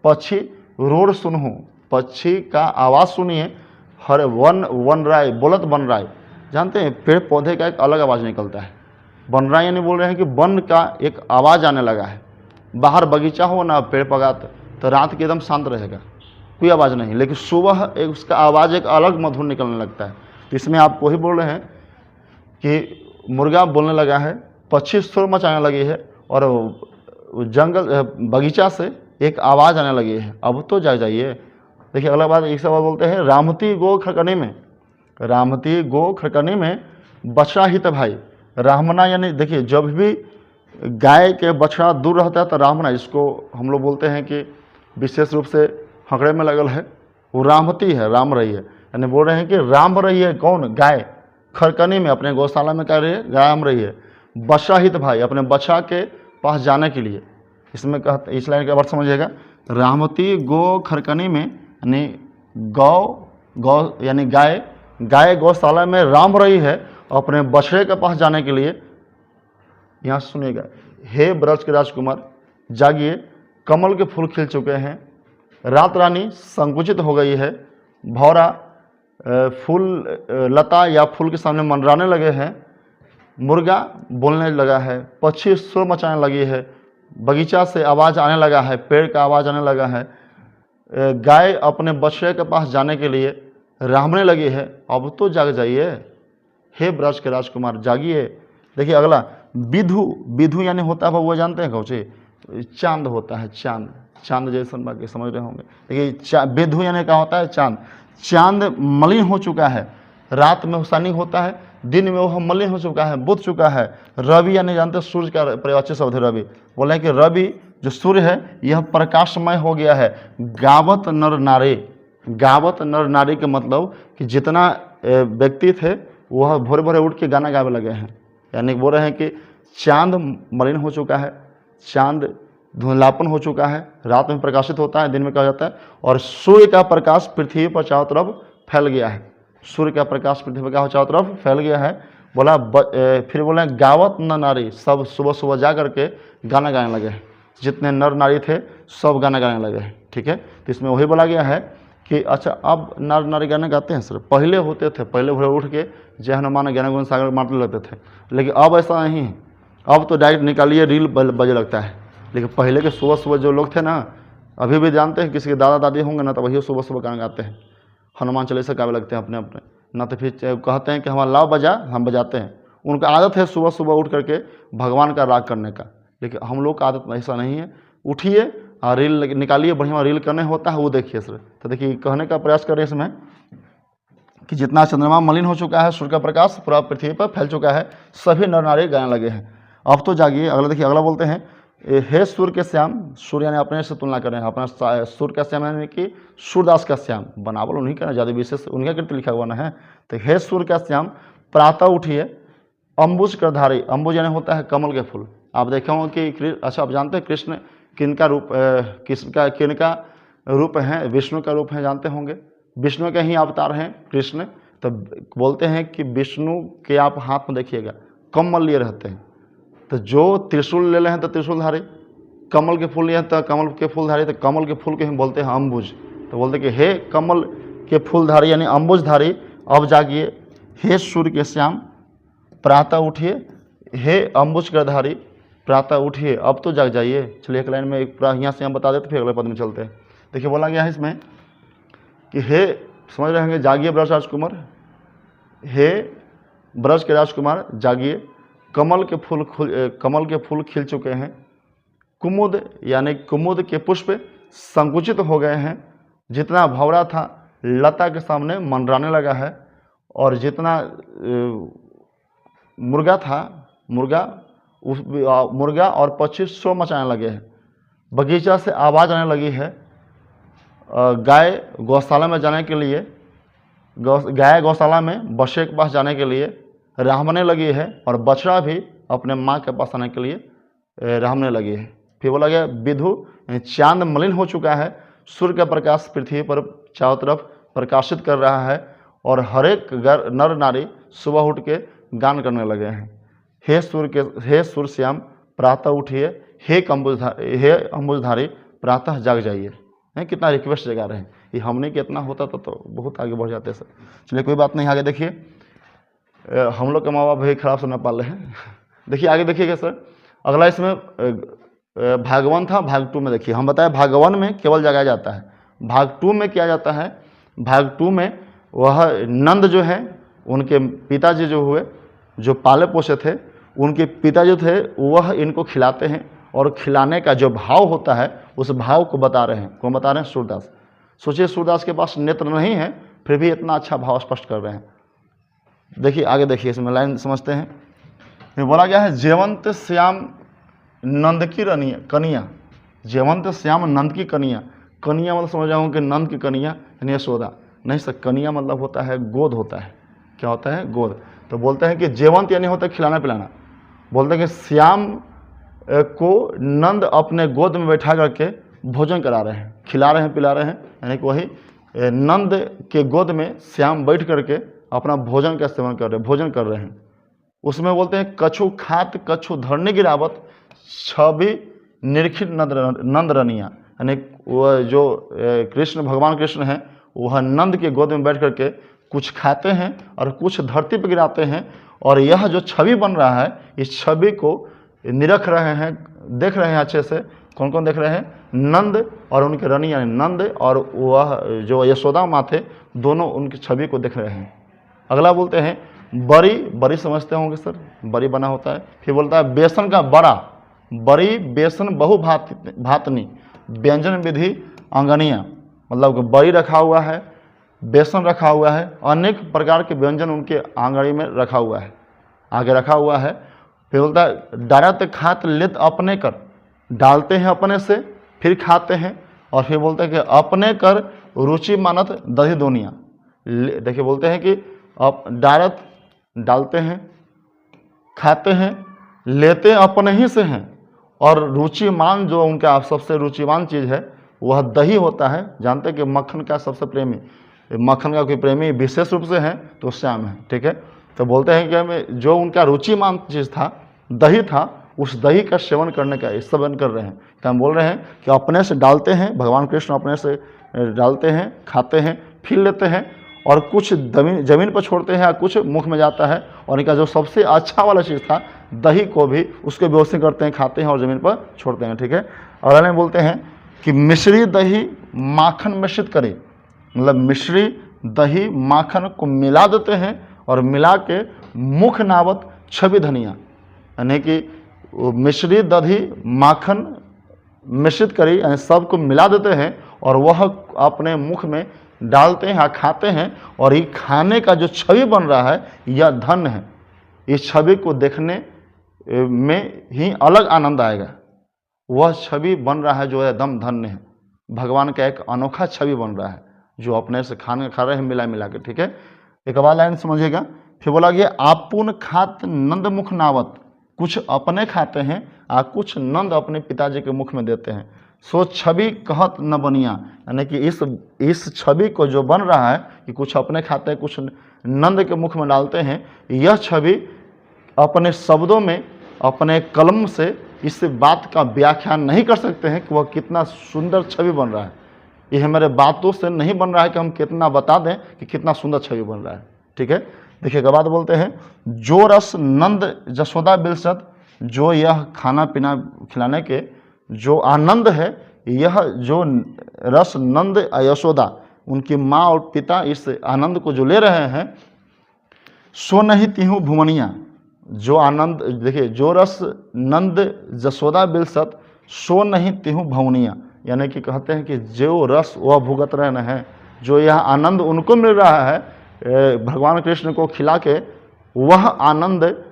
पक्षी रोड सुनहूँ, पक्षी का आवाज़ सुनिए। हर वन वन राय बोलत बन राय, जानते हैं पेड़ पौधे का एक अलग आवाज़ निकलता है। बन राय यानी बोल रहे हैं कि वन का एक आवाज़ आने लगा है। बाहर बगीचा हो ना, पेड़ पौधा, तो रात के एकदम शांत रहेगा, कोई आवाज़ नहीं, लेकिन सुबह एक उसका आवाज़ एक अलग मधुर निकलने लगता है। तो इसमें आपको ही बोल रहे हैं कि मुर्गा बोलने लगा है, पक्षी शोर मचाने लगी है, और जंगल बगीचा से एक आवाज़ आने लगी है, अब तो जाग जाइए। देखिए अगला बात, एक सवाल बोलते हैं रामती गो खड़कनी में, रामती गो खड़कनी में बछड़ा हित भाई। रामना यानी देखिए जब भी गाय के बछड़ा दूर रहता है तो रामना, इसको हम लोग बोलते हैं कि विशेष रूप से हकड़े में लगल है, वो रामती है, राम रही है, यानी बोल रहे हैं कि राम रही है कौन, गाय खड़कनी में अपने गौशाला में क्या रही है, राम रही है। बछड़ा हित भाई, अपने बछड़ा के पास जाने के लिए। इसमें कहते, इस लाइन का अर्थ समझिएगा, रामती गो खड़कनी में यानी गौ यानी गाय गौशाला में राम रही है अपने बछड़े के पास जाने के लिए। यहाँ सुनिएगा, हे ब्रज के राजकुमार जागिए, कमल के फूल खिल चुके हैं, रात रानी संकुचित हो गई है, भौरा फूल लता या फूल के सामने मंडराने लगे हैं, मुर्गा बोलने लगा है, पक्षी शोर मचाने लगी है, बगीचा से आवाज़ आने लगा है, पेड़ का आवाज़ आने लगा है, गाय अपने बछड़े के पास जाने के लिए रामने लगी है, अब तो जाग जाइए, हे ब्रज के राजकुमार जागिए। देखिए अगला, विधु यानी होता है, वो जानते हैं कौचे, चांद होता है, चांद जैसन बाकी समझ रहे होंगे। देखिए विधु यानी क्या होता है, चांद मलिन हो चुका है, रात में हुसैनी होता है, दिन में वह मलिन हो चुका है, बुझ चुका है। रवि यानी जानते हैं सूर्य का परिवाच्य शब्द है रवि, बोले हैं कि रवि जो सूर्य है यह प्रकाशमय हो गया है। गावत नर नारी, गावत नर नारी के मतलब कि जितना व्यक्ति थे वह भोरे भोरे उठ के गाना गावे लगे हैं, यानी बोल रहे हैं कि चांद मलिन हो चुका है, चांद धुंधलापन हो चुका है, रात में प्रकाशित होता है, दिन में कहा जाता है, और सूर्य का प्रकाश पृथ्वी पर चारों तरफ फैल गया है। सूर्य का प्रकाश पृथ्वी पर चारों तरफ फैल गया है। बोला फिर बोले गावत न नारी, सब सुबह सुबह जा करके गाना गाने लगे हैं, जितने नर नारी थे सब गाना गाने लगे हैं। ठीक है, तो इसमें वही बोला गया है कि अच्छा अब नर नारी गाने गाते हैं सर, पहले होते थे, पहले भोरे उठ के जय हनुमान ज्ञान गुण सागर मारने लगते थे, लेकिन अब ऐसा नहीं है, अब तो डायरेक्ट निकालिए रील बजे लगता है। लेकिन पहले के सुबह सुबह जो लोग थे ना, अभी भी जानते हैं, किसी के दादा दादी होंगे ना तो वही सुबह सुबह गाना गाते हैं, हनुमान चालीसा गावे लगते हैं अपने अपने, ना तो फिर कहते हैं कि हमारा लाओ बजा, हम बजाते हैं। उनका आदत है सुबह सुबह उठ करके भगवान का राग करने का, लेकिन हम लोग का आदत ऐसा नहीं है। उठिए और रील निकालिए, बढ़िया रील करने होता है वो देखिए सर। तो देखिए कहने का प्रयास करें इसमें कि जितना चंद्रमा मलिन हो चुका है, सूर्य का प्रकाश पूरा पृथ्वी पर फैल चुका है, सभी नर नारी गाने लगे हैं, अब तो जागिए। अगला देखिए, अगला बोलते हैं हे सूर्य के श्याम, सूर्य यानी अपने से तुलना करें, अपना सूर्य का श्याम यानी कि सूरदास का श्याम, बनावल उन्हीं का ना, ज़्यादा विशेष उनका कृत्य लिखा हुआ ना है। तो हे सूर्य का श्याम प्रातः उठिए, अम्बुज कर धारी, अम्बुज यानी होता है कमल के फूल। आप देखे होंगे कि अच्छा आप जानते हैं कृष्ण किनका रूप, किनका रूप है, विष्णु का रूप है, जानते होंगे, विष्णु के ही अवतार हैं कृष्ण। तो बोलते हैं कि विष्णु के आप हाथ में देखिएगा कमल लिए रहते हैं, तो जो त्रिशूल ले रहे हैं तो त्रिशूलधारी, कमल के फूल लिए तो कमल के फूलधारी, तो कमल के फूल के हम बोलते हैं अम्बुज। तो बोलते हैं कि हे कमल के फूलधारी यानी अम्बुजधारी, अब जागिए, हे सूर्य के श्याम प्रातः उठिए, हे अम्बुज का धारी प्रातः उठिए, अब तो जाग जाइए। चलिए एक लाइन में एक पूरा यहाँ से हम बता देते फिर अगले पद में चलते हैं। देखिए बोला गया है इसमें कि हे, समझ रहे होंगे, जागिए ब्रज राजकुमार, हे ब्रज के राजकुमार जागिए, कमल के फूल खिल चुके हैं, कुमुद यानी कुमुद के पुष्प संकुचित हो गए हैं, जितना भंवरा था लता के सामने मंडराने लगा है, और जितना मुर्गा था, मुर्गा और पक्षी शोर मचाने लगे हैं। बगीचा से आवाज़ आने लगी है। गाय गौशाला में जाने के लिए, गाय गौशाला में बछड़े के पास जाने के लिए रहमने लगी है, और बछड़ा भी अपने माँ के पास आने के लिए रहमने लगी है। फिर बोला गया विधु, चांद मलिन हो चुका है, सूर्य का प्रकाश पृथ्वी पर चारों तरफ प्रकाशित कर रहा है, और हरेक नर नारी सुबह उठ के गान करने लगे हैं। हे सूर्य श्याम प्रातः उठिए, हे अम्बुजधारी प्रातः जाग जाइए। कितना रिक्वेस्ट जगा रहे हैं। ये हमने के इतना होता तो बहुत आगे बढ़ जाते सर। चलिए कोई बात नहीं, आगे देखिए। हम लोग के माँ बाप भी खराब से न पाल रहे हैं। देखिए आगे देखिएगा सर। अगला इसमें भाग 1 था, भाग 2 में देखिए हम बताए भाग 1 में केवल जगाया जाता है, भाग 2 में किया जाता है। भाग 2 में वह नंद जो है, उनके पिताजी जो हुए, जो पाले पोसे थे, उनके पिता जो थे वह इनको खिलाते हैं, और खिलाने का जो भाव होता है उस भाव को बता रहे हैं। कौन बता रहे हैं? सूरदास। सोचिए सूरदास के पास नेत्र नहीं है, फिर भी इतना अच्छा भाव स्पष्ट कर रहे हैं। देखिए आगे देखिए, इसमें लाइन समझते हैं। ये बोला गया है जयवंत श्याम नंद की कनिया, जयवंत श्याम नंद की कनिया। कनिया मतलब समझ जाऊँ कि नंद की कनिया यानी यशोदा नहीं सर, कनिया मतलब होता है गोद होता है। क्या होता है? गोद। तो बोलते हैं कि जयवंत यानी होता है खिलाना पिलाना। बोलते हैं कि श्याम को नंद अपने गोद में बैठा करके भोजन करा रहे हैं, खिला रहे हैं, पिला रहे हैं, यानी कि वही नंद के गोद में श्याम बैठ करके अपना भोजन का सेवन कर रहे हैं, भोजन कर रहे हैं। उसमें बोलते हैं कछु खात कछु धरने गिरावत, छवि निरखित नंद रनिया, यानी वह जो कृष्ण भगवान कृष्ण हैं वह नंद के गोद में बैठ करके कुछ खाते हैं और कुछ धरती पर गिराते हैं, और यह जो छवि बन रहा है इस छवि को निरख रहे हैं, देख रहे हैं अच्छे से। कौन कौन देख रहे हैं? नंद और उनके रानी यानी नंद और वह जो यशोदा माँ थे, दोनों उनकी छवि को देख रहे हैं। अगला बोलते हैं बड़ी, बड़ी समझते होंगे सर, बड़ी बना होता है। फिर बोलता है बेसन का बड़ा, बड़ी बेसन बहु भातनी, व्यंजन विधि अंगनिया, मतलब बड़ी रखा हुआ है, बेसन रखा हुआ है, अनेक प्रकार के व्यंजन उनके आंगड़ी में रखा हुआ है, आगे रखा हुआ है। फिर बोलता है डारत खात लेत अपने कर, डालते हैं अपने से फिर खाते हैं, और फिर बोलते हैं कि अपने कर रुचि मानत दही दोनिया। देखिए बोलते हैं कि अब डारत डालते हैं, खाते हैं, लेते अपने ही से हैं, और रुचिमान जो उनका सबसे रुचिमान चीज़ है वह दही होता है। जानते हैं कि मक्खन का सबसे प्रेमी, मक्खन का कोई प्रेमी विशेष रूप से है तो श्याम है, ठीक है। तो बोलते हैं कि हमें जो उनका रुचिमान चीज़ था, दही था, उस दही का सेवन करने का सेवन कर रहे हैं। तो हम बोल रहे हैं कि अपने से डालते हैं, भगवान कृष्ण अपने से डालते हैं, खाते हैं, फिर लेते हैं, और कुछ ज़मीन पर छोड़ते हैं, या कुछ मुख में जाता है, और इनका जो सबसे अच्छा वाला चीज़ था दही को भी उसके व्यवस्थित करते हैं, खाते हैं और ज़मीन पर छोड़ते हैं, ठीक है। और अगले बोलते हैं कि मिश्री दही माखन मिश्रित करें, मतलब मिश्री दही माखन को मिला देते हैं, और मिला के मुख नावत छवि धनिया, यानी कि मिश्री दही माखन मिश्रित करी, यानी सबको मिला देते हैं और वह अपने मुख में डालते हैं, खाते हैं, और ये खाने का जो छवि बन रहा है यह धन्य है। इस छवि को देखने में ही अलग आनंद आएगा। वह छवि बन रहा है जो एकदम धन्य है, भगवान का एक अनोखा छवि बन रहा है जो अपने से खाने खा रहे हैं मिला मिला के, ठीक है। एक बार लाइन समझिएगा। फिर बोला गया आपुन खात नंद मुख नावत, कुछ अपने खाते हैं और कुछ नंद अपने पिताजी के मुख में देते हैं। सो छवि कहत न बनिया, यानी कि इस छवि को जो बन रहा है कि कुछ अपने खाते हैं कुछ नंद के मुख में डालते हैं, यह छवि अपने शब्दों में अपने कलम से इस बात का व्याख्यान नहीं कर सकते हैं कि वह कितना सुंदर छवि बन रहा है। यह हमारे बातों से नहीं बन रहा है कि हम कितना बता दें कि कितना सुंदर छवि बन रहा है, ठीक है। देखिए के बाद बोलते हैं जो रस नंद जसोदा बिलसत, जो यह खाना पीना खिलाने के जो आनंद है, यह जो रस नंद यशोदा उनकी माँ और पिता इस आनंद को जो ले रहे हैं, सो नहीं तिहु भुवनिया, जो आनंद देखिए जो रस नंद जसोदा बिलसत, सो नहीं तिहु भवनिया, यानी कि कहते हैं कि जो रस वह भुगत रहे हैं, जो यह आनंद उनको मिल रहा है भगवान कृष्ण को खिला के, वह आनंद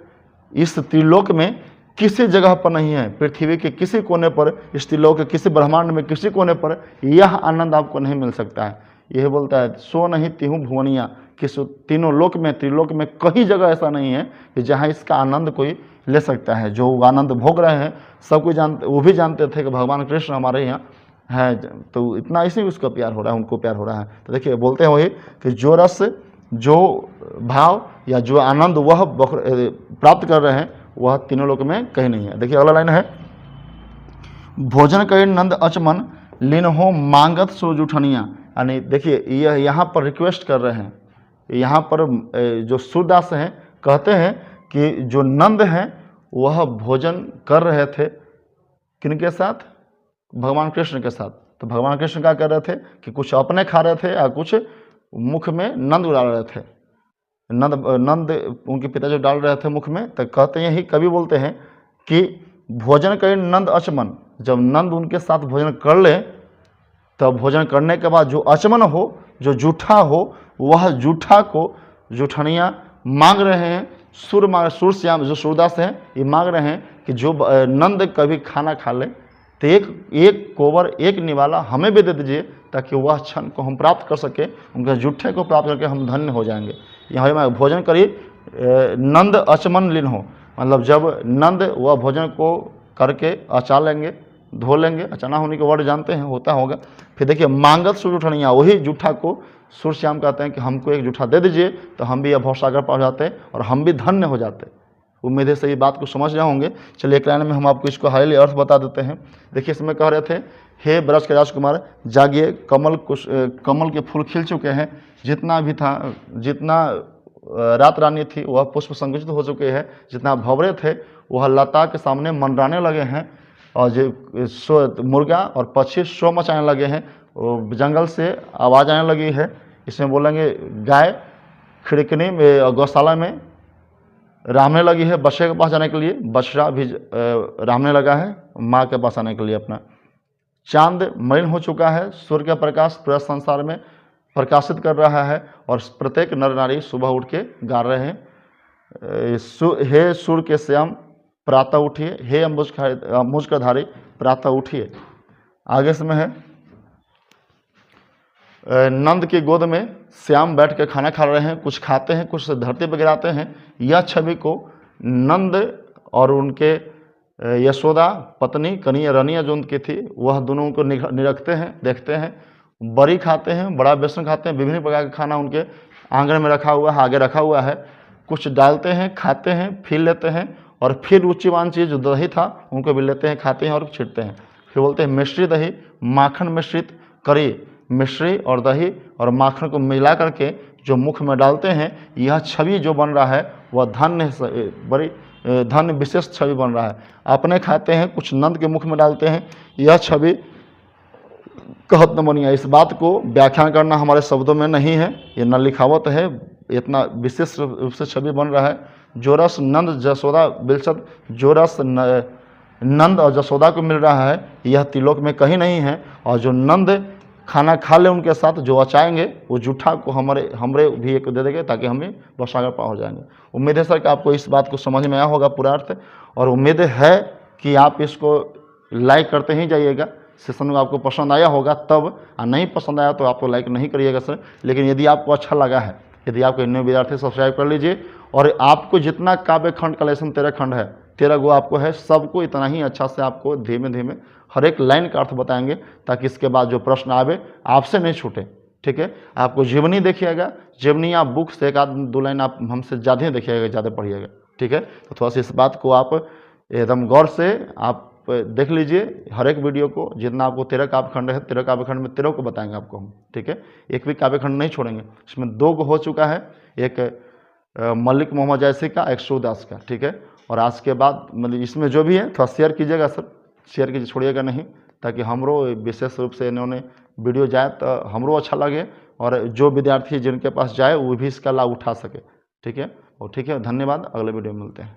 इस त्रिलोक में किसी जगह पर नहीं है। पृथ्वी के किसी कोने पर, इस त्रिलोक के किसी ब्रह्मांड में किसी कोने पर यह आनंद आपको नहीं मिल सकता है। यह बोलता है सो नहीं तिहु भुवनिया, कि तीनों लोक में, त्रिलोक में कहीं जगह ऐसा नहीं है कि जहाँ इसका आनंद कोई ले सकता है। जो आनंद भोग रहे हैं सब कोई जानते, वो भी जानते थे कि भगवान कृष्ण हमारे यहाँ है, तो इतना इसी उसका प्यार हो रहा है, उनको प्यार हो रहा है। तो देखिए बोलते हैं वही कि जो रस, जो भाव या जो आनंद वह प्राप्त कर रहे हैं वह तीनों लोक में कहीं नहीं है। देखिए अगला लाइन है, भोजन करे नंद अचमन लीन हो मांगत सो जुठनिया। यानी देखिए यह यहाँ पर रिक्वेस्ट कर रहे हैं, यहाँ पर जो सूरदास हैं कहते हैं कि जो नंद हैं वह भोजन कर रहे थे किनके साथ, भगवान कृष्ण के साथ। तो भगवान कृष्ण क्या कर रहे थे कि कुछ अपने खा रहे थे या कुछ मुख में नंद उड़ा रहे थे। नंद उनके पिता जो डाल रहे थे मुख में, तो कहते हैं, यही कवि बोलते हैं कि भोजन करे नंद अचमन, जब नंद उनके साथ भोजन कर ले तब भोजन करने के बाद जो अचमन हो, जो जूठा हो, वह जूठा को जूठनिया मांग रहे हैं। सुर श्याम जो सूरदास हैं ये मांग रहे हैं कि जो नंद कभी खाना खा ले तो एक कोवर, एक निवाला हमें भी दे दीजिए, ताकि वह क्षण को हम प्राप्त कर सके, उनके जूठे को प्राप्त करके हम धन्य हो जाएंगे। यहाँ मैं भोजन करिए नंद अचमन लीन हो, मतलब जब नंद वह भोजन को करके अचा लेंगे, धो लेंगे, अचाना होने के वर्ड जानते हैं, होता होगा। फिर देखिए मांगत सूर जूठनिया, वही जूठा को सूर्यश्याम कहते हैं कि हमको एक जूठा दे दीजिए तो हम भी यह भवसागर पहुँच जाते और हम भी धन्य हो जाते। उम्मीद है सही बात को समझ रहे होंगे। चलिए एक लाइन में हम आपको इसको हाईली अर्थ बता देते हैं। देखिए इसमें कह रहे थे, हे ब्रज के राजकुमार जागिए, कमल के फूल खिल चुके हैं, जितना भी था, जितना रात रानी थी वह पुष्प संकुचित हो चुके हैं, जितना भंवरे थे वह लता के सामने मंडराने लगे हैं, और जो मुर्गा और पक्षी शो मचाने लगे हैं, जंगल से आवाज़ आने लगी है। इसमें बोलेंगे गाय खिड़कनी में गौशाला में रामने लगी है बछड़े के पास जाने के लिए, बछड़ा भी रामने लगा है माँ के पास आने के लिए अपना। चांद मलिन हो चुका है, सूर्य का प्रकाश पूरा संसार में प्रकाशित कर रहा है, और प्रत्येक नर नारी सुबह उठ के गा रहे हैं, हे सूर्य के श्याम प्रातः उठिए, हे अम्बुज का धारी प्रातः उठिए। आगे इसमें है, नंद की गोद में श्याम बैठ के खाना खा रहे हैं, कुछ खाते हैं, कुछ धरती पर गिराते हैं। यह छवि को नंद और उनके यशोदा पत्नी कन्हैया रानिया जो उनकी थी, वह दोनों को निरखते हैं, देखते हैं। बड़ी खाते हैं, बड़ा बेसन खाते हैं, विभिन्न प्रकार का खाना उनके आंगन में रखा हुआ है, आगे रखा हुआ है। कुछ डालते हैं, खाते हैं, फिर लेते हैं, और फिर रुचिवान चीज़ जो दही था उनको भी लेते हैं, खाते हैं और छिड़ते हैं। फिर बोलते हैं मिश्री दही माखन मिश्रित करी, मिश्री और दही और माखन को मिला करके जो मुख में डालते हैं, यह छवि जो बन रहा है वह धन्य, बड़ी धन्य विशेष छवि बन रहा है। अपने खाते हैं, कुछ नंद के मुख में डालते हैं, यह छवि कहत न बनिया। इस बात को व्याख्यान करना हमारे शब्दों में नहीं है, ये न लिखावत है, इतना विशेष रूप से छवि बन रहा है। जो रस नंद जसोदा बिलसत, जो रस नंद और जसोदा को मिल रहा है यह त्रिलोक में कहीं नहीं है। और जो नंद खाना खा ले उनके साथ जो अचाएंगे, वो जूठा को हमरे भी एक दे देंगे, ताकि हम भी भवसागर पार हो जाएंगे। उम्मीद है सर कि आपको इस बात को समझ में आया होगा पूरा अर्थ, और उम्मीद है कि आप इसको लाइक करते ही जाइएगा। सेशन में आपको पसंद आया होगा तब, नहीं पसंद आया तो आप तो लाइक नहीं करिएगा सर। लेकिन यदि आपको अच्छा लगा है, यदि आपके न्यू विद्यार्थी सब्सक्राइब कर लीजिए, और आपको जितना काव्य खंड का लेसन 13 खंड है, 13 गो आपको है, सबको इतना ही अच्छा से आपको धीमे धीमे हर एक लाइन का अर्थ बताएंगे, ताकि इसके बाद जो प्रश्न आवे आपसे नहीं छूटे। ठीक है, आपको जीवनी देखिएगा, जीवनी आप बुक से एक आध दो लाइन आप हमसे ज़्यादा ही देखिएगा, ज़्यादा पढ़िएगा। ठीक है, तो थोड़ा सा इस बात को आप एकदम गौर से आप देख लीजिए, हर एक वीडियो को। जितना आपको 13 काव्य खंड है, 13 काव्य खंड में 13 को बताएंगे आपको हम। ठीक है, एक भी काव्य खंड नहीं छोड़ेंगे। इसमें 2 को हो चुका है, एक मलिक मोहम्मद जैसी का, एक सूरदास का। ठीक है, और आज के बाद मतलब इसमें जो भी है थोड़ा शेयर कीजिएगा सर, शेयर कीजिए, छोड़िएगा नहीं, ताकि हमरो विशेष रूप से इन्होंने वीडियो जाए तो हमरो अच्छा लगे, और जो विद्यार्थी जिनके पास जाए वो भी इसका लाभ उठा सके। ठीक है, और ठीक है, धन्यवाद। अगले वीडियो में मिलते हैं।